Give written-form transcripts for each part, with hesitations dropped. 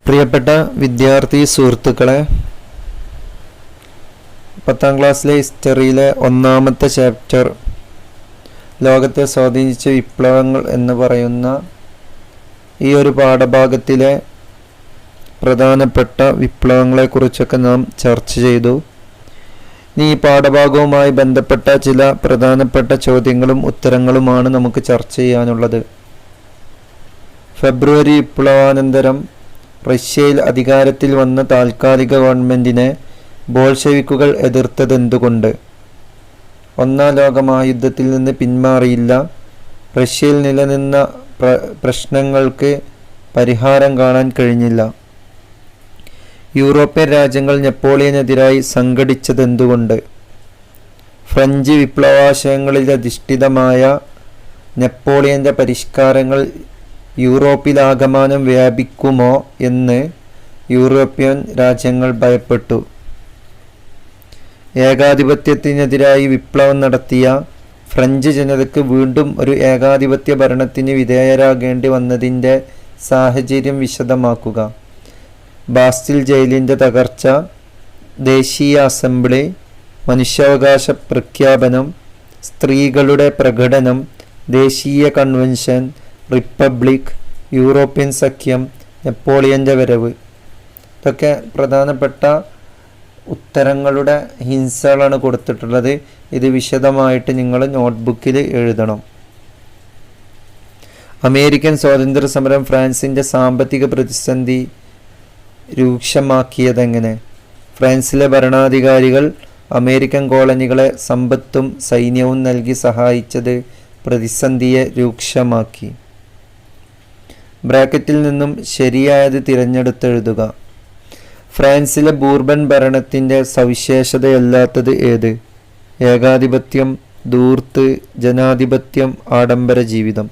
പ്രിയപ്പെട്ട വിദ്യാർത്ഥി സുഹൃത്തുക്കളെ, 10ാം ക്ലാസ്സിലെ ഹിസ്റ്ററിയിലെ ഒന്നാമത്തെ ചാപ്റ്റർ ലോകത്തെ സ്വാധീനിച്ച വിപ്ലവങ്ങൾ എന്ന് പറയുന്ന ഈ ഒരു പാഠഭാഗത്തിലെ പ്രധാനപ്പെട്ട വിപ്ലവങ്ങളെക്കുറിച്ചൊക്കെ നാം ചർച്ച ചെയ്തു. ഈ പാഠഭാഗവുമായി ബന്ധപ്പെട്ട ചില പ്രധാനപ്പെട്ട ചോദ്യങ്ങളും ഉത്തരങ്ങളുമാണ് നമുക്ക് ചർച്ച ചെയ്യാനുള്ളത്. ഫെബ്രുവരി വിപ്ലവാനന്തരം റഷ്യയിൽ അധികാരത്തിൽ വന്ന താൽക്കാലിക ഗവൺമെൻറ്റിനെ ബോൾഷെവിക്കുകൾ എതിർത്തതെന്തുകൊണ്ട്? ഒന്നാം ലോക മഹായുദ്ധത്തിൽ നിന്ന് പിന്മാറിയില്ല. റഷ്യയിൽ നിലനിന്ന പ്രശ്നങ്ങൾക്ക് പരിഹാരം കാണാൻ കഴിഞ്ഞില്ല. യൂറോപ്യൻ രാജ്യങ്ങൾ നെപ്പോളിയനെതിരായി സംഘടിച്ചതെന്തുകൊണ്ട്? ഫ്രഞ്ച് വിപ്ലവാശയങ്ങളിൽ അധിഷ്ഠിതമായ നെപ്പോളിയൻ്റെ പരിഷ്കാരങ്ങൾ യൂറോപ്പിലാകമാനം വ്യാപിക്കുമോ എന്ന് യൂറോപ്യൻ രാജ്യങ്ങൾ ഭയപ്പെട്ടു. ഏകാധിപത്യത്തിനെതിരായി വിപ്ലവം നടത്തിയ ഫ്രഞ്ച് ജനതയ്ക്ക് വീണ്ടും ഒരു ഏകാധിപത്യ ഭരണത്തിന് വിധേയരാകേണ്ടി വന്നതിൻ്റെ സാഹചര്യം വിശദമാക്കുക. ബാസ്റ്റിൽ ജയിലിൻ്റെ തകർച്ച, ദേശീയ അസംബ്ലി, മനുഷ്യാവകാശ പ്രഖ്യാപനം, സ്ത്രീകളുടെ പ്രകടനം, ദേശീയ കൺവെൻഷൻ, റിപ്പബ്ലിക്, യൂറോപ്യൻ സഖ്യം, നെപ്പോളിയൻ്റെ വരവ്. ഇതൊക്കെ പ്രധാനപ്പെട്ട ഉത്തരങ്ങളുടെ ഹിൻസുകളാണ് കൊടുത്തിട്ടുള്ളത്. ഇത് വിശദമായിട്ട് നിങ്ങൾ നോട്ട്ബുക്കിൽ എഴുതണം. അമേരിക്കൻ സ്വാതന്ത്ര്യ സമരം ഫ്രാൻസിൻ്റെ സാമ്പത്തിക പ്രതിസന്ധി രൂക്ഷമാക്കിയതെങ്ങനെ? ഫ്രാൻസിലെ ഭരണാധികാരികൾ അമേരിക്കൻ കോളനികളെ സമ്പത്തും സൈന്യവും നൽകി സഹായിച്ചത് പ്രതിസന്ധിയെ രൂക്ഷമാക്കി. ബ്രാക്കറ്റിൽ നിന്നും ശരിയായത് തിരഞ്ഞെടുത്തെഴുതുക. ഫ്രാൻസിലെ ബൂർബൻ ഭരണത്തിൻ്റെ സവിശേഷതയല്ലാത്തത് ഏത്? ഏകാധിപത്യം, ധൂർത്ത്, ജനാധിപത്യം, ആഡംബര ജീവിതം.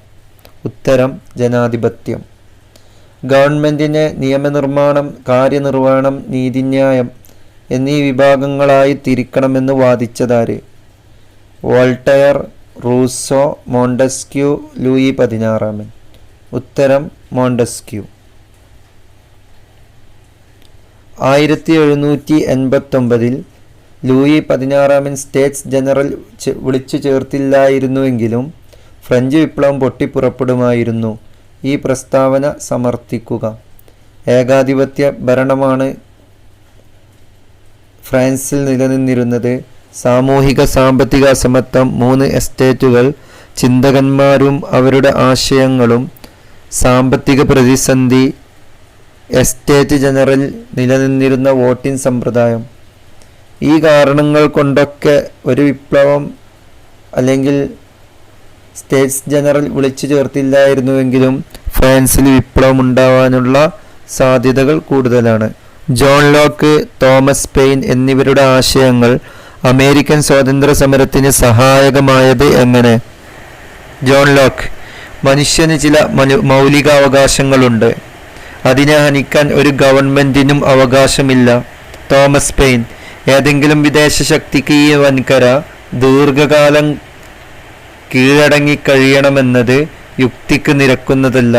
ഉത്തരം ജനാധിപത്യം. ഗവൺമെൻറ്റിനെ നിയമനിർമ്മാണം, കാര്യനിർവഹണം, നീതിന്യായം എന്നീ വിഭാഗങ്ങളായി തിരിക്കണമെന്ന് വാദിച്ചതാര്? Voltaire, Rousseau, Montesquieu, Louis 16. ഉത്തരം മോണ്ടസ്ക്യൂ. 1789 ലൂയി 16 സ്റ്റേറ്റ്സ് ജനറൽ വിളിച്ചു ചേർത്തില്ലായിരുന്നുവെങ്കിലും ഫ്രഞ്ച് വിപ്ലവം പൊട്ടിപ്പുറപ്പെടുമായിരുന്നു. ഈ പ്രസ്താവന സമർത്ഥിക്കുക. ഏകാധിപത്യ ഭരണമാണ് ഫ്രാൻസിൽ നിലനിന്നിരുന്നത്. സാമൂഹിക സാമ്പത്തിക അസമത്വം, 3 എസ്റ്റേറ്റുകൾ, ചിന്തകന്മാരും അവരുടെ ആശയങ്ങളും, സാമ്പത്തിക പ്രതിസന്ധി, എസ്റ്റേറ്റ് ജനറൽ, നിലനിന്നിരുന്ന വോട്ടിംഗ് സമ്പ്രദായം. ഈ കാരണങ്ങൾ കൊണ്ടൊക്കെ ഒരു വിപ്ലവം അല്ലെങ്കിൽ സ്റ്റേറ്റ്സ് ജനറൽ വിളിച്ചു ചേർത്തില്ലായിരുന്നുവെങ്കിലും ഫ്രാൻസിൽ വിപ്ലവം ഉണ്ടാവാനുള്ള സാധ്യതകൾ കൂടുതലാണ്. ജോൺ ലോക്ക്, തോമസ് പെയിൻ എന്നിവരുടെ ആശയങ്ങൾ അമേരിക്കൻ സ്വാതന്ത്ര്യ സമരത്തിന് സഹായകമായത് എങ്ങനെ? ജോൺ ലോക്ക്: മനുഷ്യന് ചില മൗലികാവകാശങ്ങളുണ്ട്. അതിനെ ഹനിക്കാൻ ഒരു ഗവൺമെൻറ്റിനും അവകാശമില്ല. തോമസ് പെയിൻ: ഏതെങ്കിലും വിദേശ ശക്തിക്ക് ഈ വൻകര ദീർഘകാലം കീഴടങ്ങിക്കഴിയണമെന്നത് യുക്തിക്ക് നിരക്കുന്നതല്ല.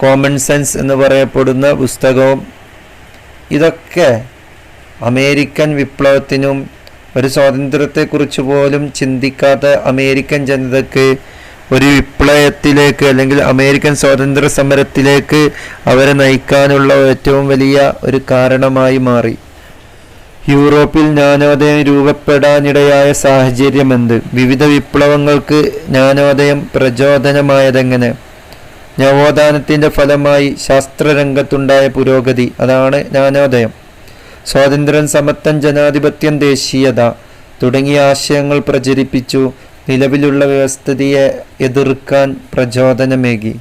കോമൺ സെൻസ് എന്ന് പറയപ്പെടുന്ന പുസ്തകവും. ഇതൊക്കെ അമേരിക്കൻ വിപ്ലവത്തിനും ഒരു സ്വാതന്ത്ര്യത്തെക്കുറിച്ച് പോലും ചിന്തിക്കാത്ത അമേരിക്കൻ ജനതയ്ക്ക് ഒരു വിപ്ലവത്തിലേക്ക് അല്ലെങ്കിൽ അമേരിക്കൻ സ്വാതന്ത്ര്യ സമരത്തിലേക്ക് അവരെ നയിക്കാനുള്ള ഏറ്റവും വലിയ ഒരു കാരണമായി മാറി. യൂറോപ്പിൽ ജ്ഞാനോദയം രൂപപ്പെടാനിടയായ സാഹചര്യമെന്ത്? വിവിധ വിപ്ലവങ്ങൾക്ക് ജ്ഞാനോദയം പ്രചോദനമായതെങ്ങനെ? നവോത്ഥാനത്തിൻ്റെ ഫലമായി ശാസ്ത്രരംഗത്തുണ്ടായ പുരോഗതി, അതാണ് ജ്ഞാനോദയം. സ്വാതന്ത്ര്യം, സമത്വം, ജനാധിപത്യം, ദേശീയത തുടങ്ങിയ ആശയങ്ങൾ പ്രചരിപ്പിച്ചു. നിലവിലുള്ള വ്യവസ്ഥിതിയെ എതിർക്കാൻ പ്രചോദനമേകി.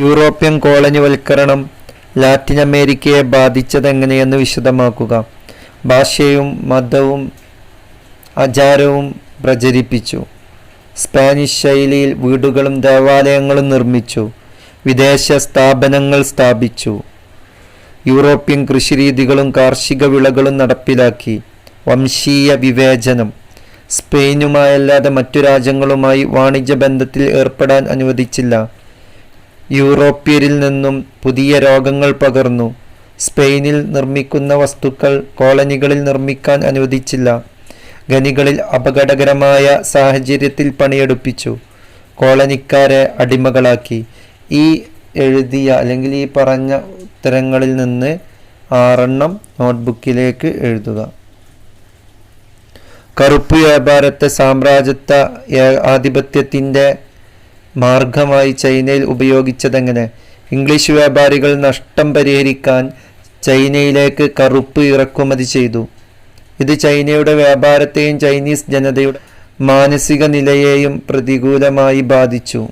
യൂറോപ്യൻ കോളനിവൽക്കരണം ലാറ്റിൻ അമേരിക്കയെ ബാധിച്ചതെങ്ങനെയെന്ന് വിശദമാക്കുക. ഭാഷയും മതവും ആചാരവും പ്രചരിപ്പിച്ചു. സ്പാനിഷ് ശൈലിയിൽ വീടുകളും ദേവാലയങ്ങളും നിർമ്മിച്ചു. വിദേശ സ്ഥാപനങ്ങൾ സ്ഥാപിച്ചു. യൂറോപ്യൻ കൃഷിരീതികളും കാർഷിക വിളകളും നടപ്പിലാക്കി. വംശീയ വിവേചനം. സ്പെയിനുമായല്ലാതെ മറ്റു രാജ്യങ്ങളുമായി വാണിജ്യ ബന്ധത്തിൽ ഏർപ്പെടാൻ അനുവദിച്ചില്ല. യൂറോപ്യരിൽ നിന്നും പുതിയ രോഗങ്ങൾ പകർന്നു. സ്പെയിനിൽ നിർമ്മിക്കുന്ന വസ്തുക്കൾ കോളനികളിൽ നിർമ്മിക്കാൻ അനുവദിച്ചില്ല. ഖനികളിൽ അപകടകരമായ സാഹചര്യത്തിൽ പണിയെടുപ്പിച്ചു. കോളനിക്കാരെ അടിമകളാക്കി. ഈ എഴുതിയ അല്ലെങ്കിൽ ഈ പറഞ്ഞ ഉത്തരങ്ങളിൽ നിന്ന് 6 നോട്ട്ബുക്കിലേക്ക് എഴുതുക. കറുപ്പ് വ്യാപാരത്തെ സാമ്രാജ്യത്വ ആധിപത്യത്തിൻ്റെ മാർഗമായി ചൈനയിൽ ഉപയോഗിച്ചതെങ്ങനെ? ഇംഗ്ലീഷ് വ്യാപാരികൾ നഷ്ടം പരിഹരിക്കാൻ ചൈനയിലേക്ക് കറുപ്പ് ഇറക്കുമതി ചെയ്തു. ഇത് ചൈനയുടെ വ്യാപാരത്തെയും ചൈനീസ് ജനതയുടെ മാനസിക നിലയെയും പ്രതികൂലമായി ബാധിച്ചു.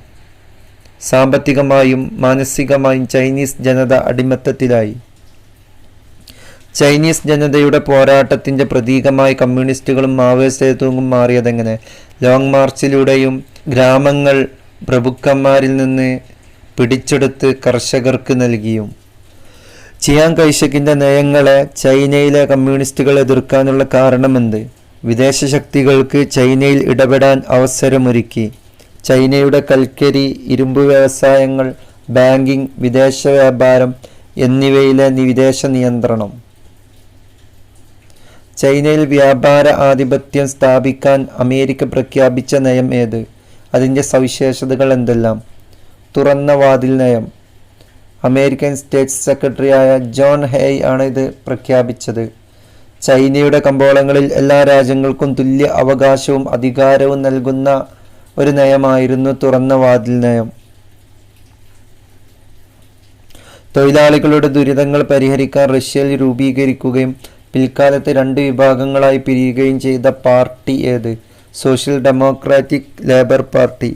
സാമ്പത്തികമായും മാനസികമായും ചൈനീസ് ജനത അടിമത്തത്തിലായി. ചൈനീസ് ജനതയുടെ പോരാട്ടത്തിൻ്റെ പ്രതീകമായി കമ്മ്യൂണിസ്റ്റുകളും മാവോയിസ്റ്റുകളും മാറിയതെങ്ങനെ? ലോങ് മാർച്ചിലൂടെയും ഗ്രാമങ്ങൾ പ്രഭുക്കന്മാരിൽ നിന്ന് പിടിച്ചെടുത്ത് കർഷകർക്ക് നൽകിയും. ചിയാങ് കൈഷക്കിൻ്റെ നയങ്ങളെ ചൈനയിലെ കമ്മ്യൂണിസ്റ്റുകൾ എതിർക്കാനുള്ള കാരണമെന്ത്? വിദേശ ശക്തികൾക്ക് ചൈനയിൽ ഇടപെടാൻ അവസരമൊരുക്കി. ചൈനയുടെ കൽക്കരി, ഇരുമ്പ് വ്യവസായങ്ങൾ, ബാങ്കിംഗ്, വിദേശ വ്യാപാരം എന്നിവയിലെ വിദേശ നിയന്ത്രണം. ചൈനയിൽ വ്യാപാര ആധിപത്യം സ്ഥാപിക്കാൻ അമേരിക്ക പ്രഖ്യാപിച്ച നയം ഏത്? അതിൻ്റെ സവിശേഷതകൾ എന്തെല്ലാം? തുറന്ന വാതിൽ നയം. അമേരിക്കൻ സ്റ്റേറ്റ് സെക്രട്ടറിയായ ജോൺ ഹേയ് ആണ് ഇത് പ്രഖ്യാപിച്ചത്. ചൈനയുടെ കമ്പോളങ്ങളിൽ എല്ലാ രാജ്യങ്ങൾക്കും തുല്യ അവകാശവും അധികാരവും നൽകുന്ന ഒരു നയമായിരുന്നു തുറന്ന വാതിൽ നയം. തൊഴിലാളികളുടെ ദുരിതങ്ങൾ പരിഹരിക്കാൻ റഷ്യയിൽ രൂപീകരിക്കുകയും പിൽക്കാലത്ത് 2 വിഭാഗങ്ങളായി പിരിയുകയും ചെയ്ത പാർട്ടി ഏത്? Social democratic labour party.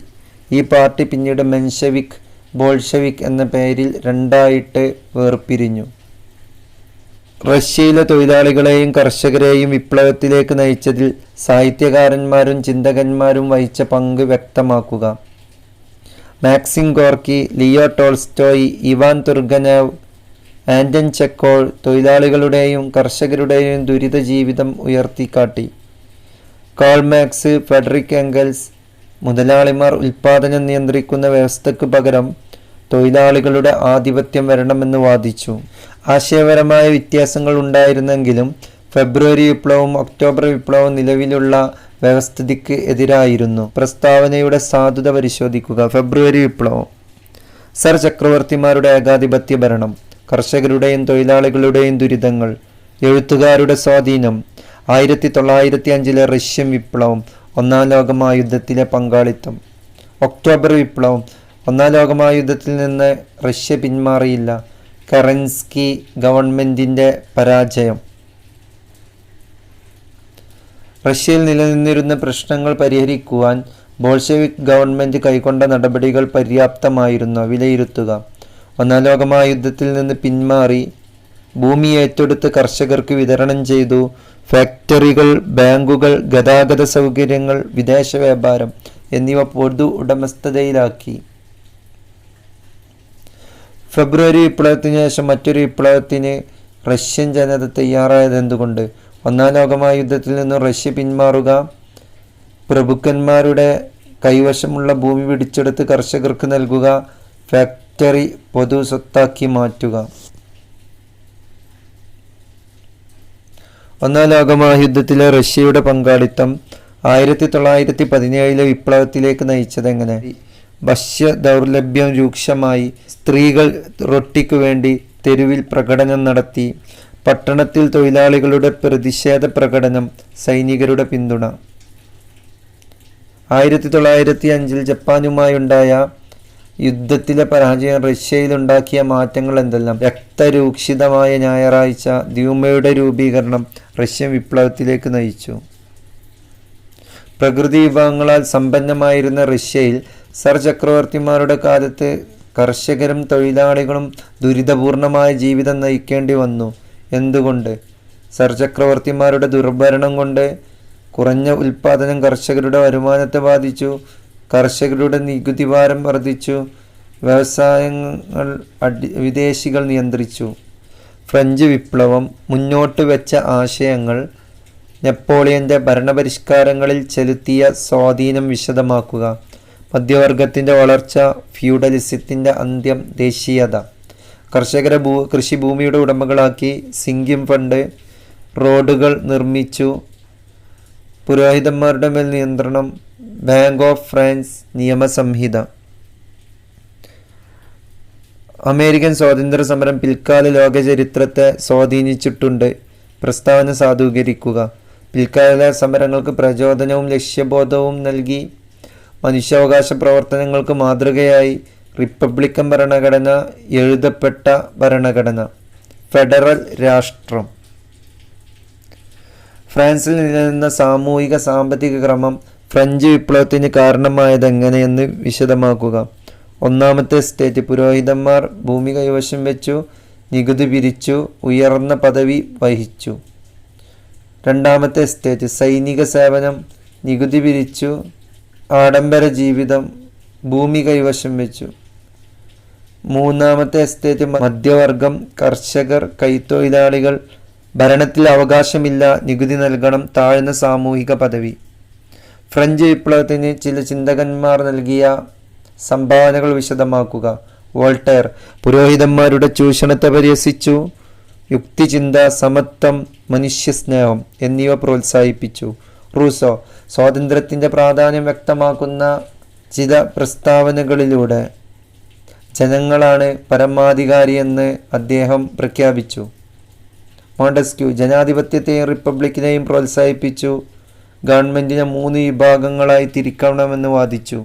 ഈ പാർട്ടി പിന്നീട് മെൻഷെവിക്, ബോൾഷെവിക് എന്ന പേരിൽ 2ആയിട്ട് വേർപിരിഞ്ഞു. റഷ്യയിലെ തൊഴിലാളികളെയും കർഷകരെയും വിപ്ലവത്തിലേക്ക് നയിച്ചതിൽ സാഹിത്യകാരന്മാരും ചിന്തകന്മാരും വഹിച്ച പങ്ക് വ്യക്തമാക്കുക. Maxim Gorky, Leo Tolstoy, Ivan Turgenev, Anton Chekhov തൊഴിലാളികളുടെയും കർഷകരുടെയും ദുരിത ജീവിതം ഉയർത്തിക്കാട്ടി. കാൾ മാർക്സ്, ഫ്രെഡറിക് എംഗൽസ് മുതലാളിമാർ ഉൽപ്പാദനം നിയന്ത്രിക്കുന്ന വ്യവസ്ഥയ്ക്ക് പകരം തൊഴിലാളികളുടെ ആധിപത്യം വരണമെന്ന് വാദിച്ചു. ആശയപരമായ വ്യത്യാസങ്ങൾ ഉണ്ടായിരുന്നെങ്കിലും ഫെബ്രുവരി വിപ്ലവവും ഒക്ടോബർ വിപ്ലവവും നിലവിലുള്ള വ്യവസ്ഥിതിക്ക് എതിരായിരുന്നു. പ്രസ്താവനയുടെ സാധുത പരിശോധിക്കുക. ഫെബ്രുവരി വിപ്ലവം. സർ ചക്രവർത്തിമാരുടെ ഏകാധിപത്യ ഭരണം, കർഷകരുടെയും തൊഴിലാളികളുടെയും ദുരിതങ്ങൾ, എഴുത്തുകാരുടെ സ്വാധീനം, 1905 റഷ്യൻ വിപ്ലവം, 1-ാം ലോകമഹായുദ്ധത്തിലെ പങ്കാളിത്തം. ഒക്ടോബർ വിപ്ലവം. 1-ാം ലോകമഹായുദ്ധത്തിൽ നിന്ന് റഷ്യ പിന്മാറിയില്ല. കെറൻസ്കി ഗവൺമെൻറ്റിൻ്റെ പരാജയം. റഷ്യയിൽ നിലനിന്നിരുന്ന പ്രശ്നങ്ങൾ പരിഹരിക്കുവാൻ ബോൾഷെവിക് ഗവൺമെൻറ് കൈക്കൊണ്ട നടപടികൾ പര്യാപ്തമായിരുന്നു. വിലയിരുത്തുക. 1-ാം ലോകമഹായുദ്ധത്തിൽ നിന്ന് പിന്മാറി, ഭൂമി ഏറ്റെടുത്ത് കർഷകർക്ക് വിതരണം ചെയ്തു. ഫാക്ടറികൾ, ബാങ്കുകൾ, ഗതാഗത സൗകര്യങ്ങൾ, വിദേശ വ്യാപാരം എന്നിവ പൊതു ഉടമസ്ഥതയിലാക്കി. ഫെബ്രുവരി വിപ്ലവത്തിന് ശേഷം മറ്റൊരു വിപ്ലവത്തിന് റഷ്യൻ ജനത തയ്യാറായത് എന്തുകൊണ്ട്? 1-ാം ലോകമഹായുദ്ധത്തിൽ നിന്നും റഷ്യ പിന്മാറുക, പ്രഭുക്കന്മാരുടെ കൈവശമുള്ള ഭൂമി പിടിച്ചെടുത്ത് കർഷകർക്ക് നൽകുക, ഫാക്ടറി പൊതു സ്വത്താക്കി മാറ്റുക. 1-ാം ലോകമഹായുദ്ധത്തിലെ റഷ്യയുടെ പങ്കാളിത്തം 1917 വിപ്ലവത്തിലേക്ക് നയിച്ചതെങ്ങനെ? ഭക്ഷ്യ ദൗർലഭ്യം രൂക്ഷമായി. സ്ത്രീകൾ റൊട്ടിക്കു വേണ്ടി തെരുവിൽ പ്രകടനം നടത്തി. പട്ടണത്തിൽ തൊഴിലാളികളുടെ പ്രതിഷേധ പ്രകടനം, സൈനികരുടെ പിന്തുണ. 1905 ജപ്പാനുമായുണ്ടായ യുദ്ധത്തിലെ പരാജയം റഷ്യയിലുണ്ടാക്കിയ മാറ്റങ്ങൾ എന്തെല്ലാം? രക്തരൂക്ഷിതമായ ഞായറാഴ്ച, ദ്യൂമയുടെ രൂപീകരണം റഷ്യൻ വിപ്ലവത്തിലേക്ക് നയിച്ചു. പ്രകൃതി വിഭവങ്ങളാൽ സമ്പന്നമായിരുന്ന റഷ്യയിൽ സർ ചക്രവർത്തിമാരുടെ കാലത്ത് കർഷകരും തൊഴിലാളികളും ദുരിതപൂർണമായ ജീവിതം നയിക്കേണ്ടി വന്നു. എന്തുകൊണ്ട്? സർ ചക്രവർത്തിമാരുടെ ദുർഭരണം കൊണ്ട്. കുറഞ്ഞ ഉൽപ്പാദനം കർഷകരുടെ വരുമാനത്തെ ബാധിച്ചു. കർഷകരുടെ നികുതി ഭാരം വർദ്ധിച്ചു. വ്യവസായങ്ങൾ വിദേശികൾ നിയന്ത്രിച്ചു. ഫ്രഞ്ച് വിപ്ലവം. മുന്നോട്ട് വെച്ച ആശയങ്ങൾ. നെപ്പോളിയൻ്റെ ഭരണപരിഷ്കാരങ്ങളിൽ ചെലുത്തിയ സ്വാധീനം വിശദമാക്കുക. മധ്യവർഗത്തിൻ്റെ വളർച്ച, ഫ്യൂഡലിസത്തിൻ്റെ അന്ത്യം, ദേശീയത. കർഷകരെ കൃഷിഭൂമിയുടെ ഉടമകളാക്കി. സിങ്കിം ഫണ്ട്. റോഡുകൾ നിർമ്മിച്ചു. പുരോഹിതന്മാരുടെ മേൽ നിയന്ത്രണം. ബാങ്ക് ഓഫ് ഫ്രാൻസ് നിയമസംഹിത. അമേരിക്കൻ സ്വാതന്ത്ര്യ സമരം പിൽക്കാല ലോക ചരിത്രത്തെ സ്വാധീനിച്ചിട്ടുണ്ട്. പ്രസ്താവന സാധൂകരിക്കുക. പിൽക്കാല സമരങ്ങൾക്ക് പ്രചോദനവും ലക്ഷ്യബോധവും നൽകി. മനുഷ്യാവകാശ പ്രവർത്തനങ്ങൾക്ക് മാതൃകയായി. റിപ്പബ്ലിക്കൻ ഭരണഘടന. എഴുതപ്പെട്ട ഭരണഘടന. ഫെഡറൽ രാഷ്ട്രം. ഫ്രാൻസിൽ നിലനിന്ന സാമൂഹിക സാമ്പത്തിക ക്രമം ഫ്രഞ്ച് വിപ്ലവത്തിന് കാരണമായതെങ്ങനെയെന്ന് വിശദമാക്കുക. ഒന്നാമത്തെ സ്റ്റേറ്റ്. പുരോഹിതന്മാർ ഭൂമി കൈവശം വെച്ചു. നികുതി പിരിച്ചു. ഉയർന്ന പദവി വഹിച്ചു. രണ്ടാമത്തെ സ്റ്റേറ്റ്. സൈനിക സേവനം. നികുതി പിരിച്ചു. ആഡംബര ജീവിതം. ഭൂമി കൈവശം വെച്ചു. മൂന്നാമത്തെ സ്റ്റേറ്റ്. മധ്യവർഗം. കർഷകർ. കൈത്തൊഴിലാളികൾ. ഭരണത്തിൽ അവകാശമില്ല. നികുതി നൽകണം. താഴ്ന്ന സാമൂഹിക പദവി. ഫ്രഞ്ച് വിപ്ലവത്തിന് ചില ചിന്തകന്മാർ നൽകിയ സംഭാവനകൾ വിശദമാക്കുക. വോൾട്ടയർ പുരോഹിതന്മാരുടെ ചൂഷണത്തെ പരിഹസിച്ചു. യുക്തിചിന്ത, സമത്വം, മനുഷ്യസ്നേഹം എന്നിവ പ്രോത്സാഹിപ്പിച്ചു. റൂസോ സ്വാതന്ത്ര്യത്തിൻ്റെ പ്രാധാന്യം വ്യക്തമാക്കുന്ന ചില പ്രസ്താവനകളിലൂടെ ജനങ്ങളാണ് പരമാധികാരിയെന്ന് അദ്ദേഹം പ്രഖ്യാപിച്ചു. മോണ്ടസ്ക്യൂ ജനാധിപത്യത്തെയും റിപ്പബ്ലിക്കിനെയും പ്രോത്സാഹിപ്പിച്ചു. ഗവൺമെന്റിനെ 3 വിഭാഗങ്ങളായി തിരിക്കണമെന്ന് വാദിച്ചു.